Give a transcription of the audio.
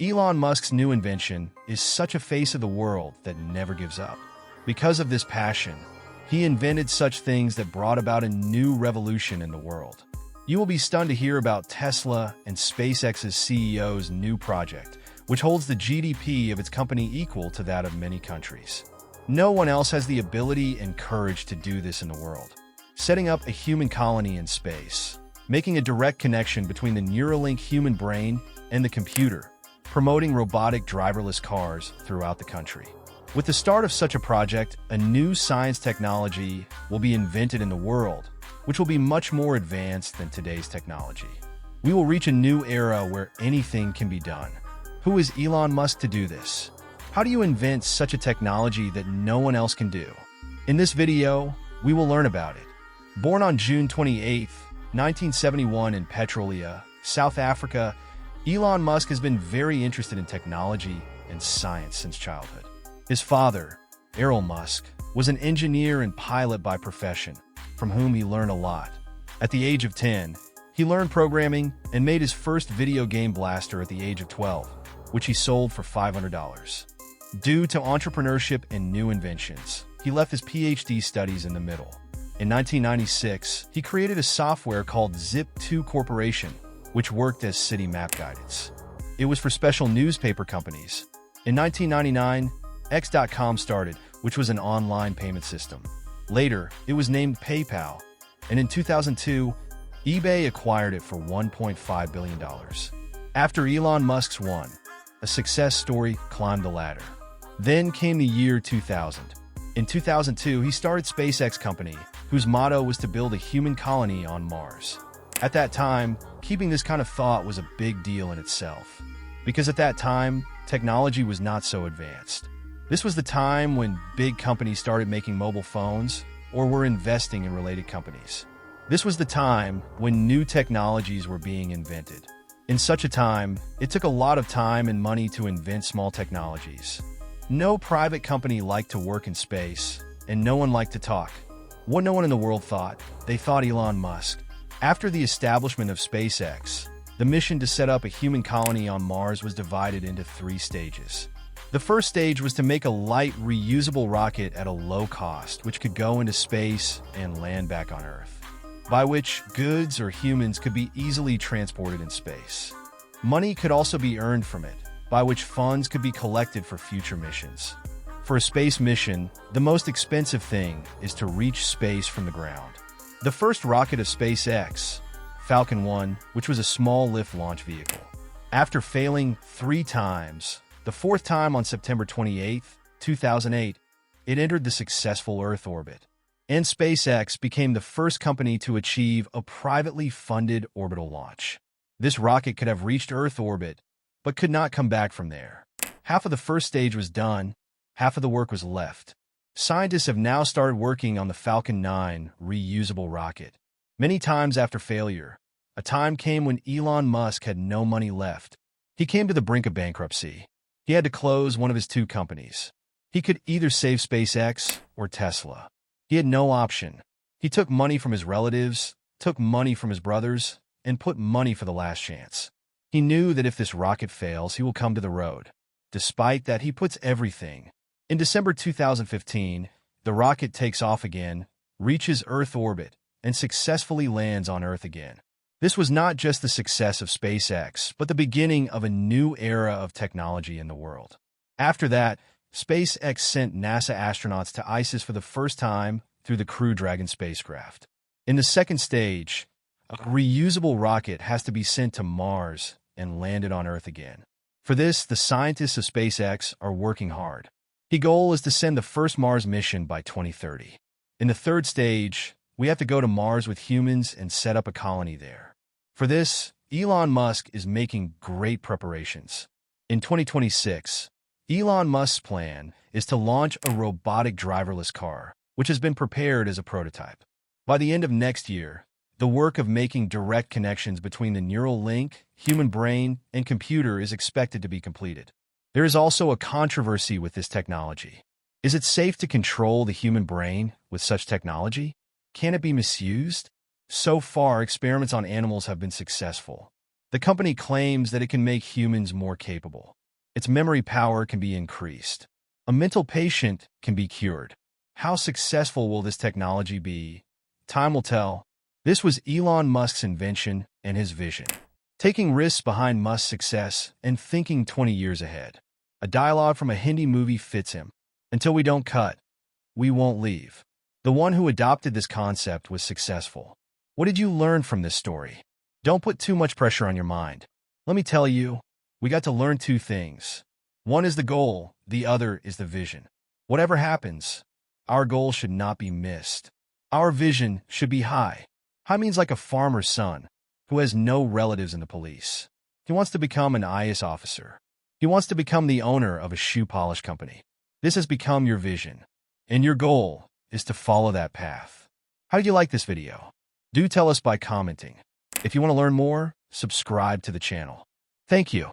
Elon Musk's new invention is such a face of the world that never gives up. Because of this passion, he invented such things that brought about a new revolution in the world. You will be stunned to hear about Tesla and SpaceX's CEO's new project, which holds the GDP of its company equal to that of many countries. No one else has the ability and courage to do this in the world. Setting up a human colony in space, making a direct connection between the Neuralink human brain and the computer, promoting robotic driverless cars throughout the country. With the start of such a project, a new science technology will be invented in the world, which will be much more advanced than today's technology. We will reach a new era where anything can be done. Who is Elon Musk to do this? How do you invent such a technology that no one else can do? In this video, we will learn about it. Born on June 28, 1971 in Pretoria, South Africa, Elon Musk has been very interested in technology and science since childhood. His father, Elon Musk, was an engineer and pilot by profession, from whom he learned a lot. At the age of 10, he learned programming and made his first video game blaster at the age of 12, which he sold for $500. Due to entrepreneurship and new inventions, he left his PhD studies in the middle. In 1996, he created a software called Zip2 Corporation, which worked as city map guidance. It was for special newspaper companies. In 1999, X.com started, which was an online payment system. Later, it was named PayPal, and in 2002, eBay acquired it for $1.5 billion. After Elon Musk's won, a success story climbed the ladder. Then came the year 2000. In 2002, he started SpaceX company, whose motto was to build a human colony on Mars. At that time, keeping this kind of thought was a big deal in itself, because at that time, technology was not so advanced. This was the time when big companies started making mobile phones or were investing in related companies. This was the time when new technologies were being invented. In such a time, it took a lot of time and money to invent small technologies. No private company liked to work in space, and no one liked to talk. What no one in the world thought, they thought Elon Musk. After the establishment of SpaceX, the mission to set up a human colony on Mars was divided into 3 stages. The first stage was to make a light, reusable rocket at a low cost, which could go into space and land back on Earth, by which goods or humans could be easily transported in space. Money could also be earned from it, by which funds could be collected for future missions. For a space mission, the most expensive thing is to reach space from the ground. The first rocket of SpaceX, Falcon 1, which was a small lift launch vehicle. After failing 3 times, the 4th time on September 28, 2008, it entered the successful Earth orbit. And SpaceX became the first company to achieve a privately funded orbital launch. This rocket could have reached Earth orbit, but could not come back from there. Half of the first stage was done, half of the work was left. Scientists have now started working on the Falcon 9 reusable rocket. Many times after failure, a time came when Elon Musk had no money left. He came to the brink of bankruptcy. He had to close one of his 2 companies. He could either save SpaceX or Tesla. He had no option. He took money from his relatives, took money from his brothers, and put money for the last chance. He knew that if this rocket fails, he will come to the road. Despite that, he puts everything. In December 2015, the rocket takes off again, reaches Earth orbit, and successfully lands on Earth again. This was not just the success of SpaceX, but the beginning of a new era of technology in the world. After that, SpaceX sent NASA astronauts to ISS for the first time through the Crew Dragon spacecraft. In the second stage, a reusable rocket has to be sent to Mars and landed on Earth again. For this, the scientists of SpaceX are working hard. The goal is to send the first Mars mission by 2030. In the third stage, we have to go to Mars with humans and set up a colony there. For this, Elon Musk is making great preparations. In 2026, Elon Musk's plan is to launch a robotic driverless car, which has been prepared as a prototype. By the end of next year, the work of making direct connections between the neural link, human brain, and computer is expected to be completed. There is also a controversy with this technology. Is it safe to control the human brain with such technology? Can it be misused? So far, experiments on animals have been successful. The company claims that it can make humans more capable. Its memory power can be increased. A mental patient can be cured. How successful will this technology be? Time will tell. This was Elon Musk's invention and his vision. Taking risks behind Musk's success and thinking 20 years ahead. A dialogue from a Hindi movie fits him. Until we don't cut, we won't leave. The one who adopted this concept was successful. What did you learn from this story? Don't put too much pressure on your mind. Let me tell you, we got to learn two things. One is the goal, the other is the vision. Whatever happens, our goal should not be missed. Our vision should be high. High means like a farmer's son who has no relatives in the police. He wants to become an IS officer. He wants to become the owner of a shoe polish company. This has become your vision, and your goal is to follow that path. How did you like this video? Do tell us by commenting. If you want to learn more, subscribe to the channel. Thank you.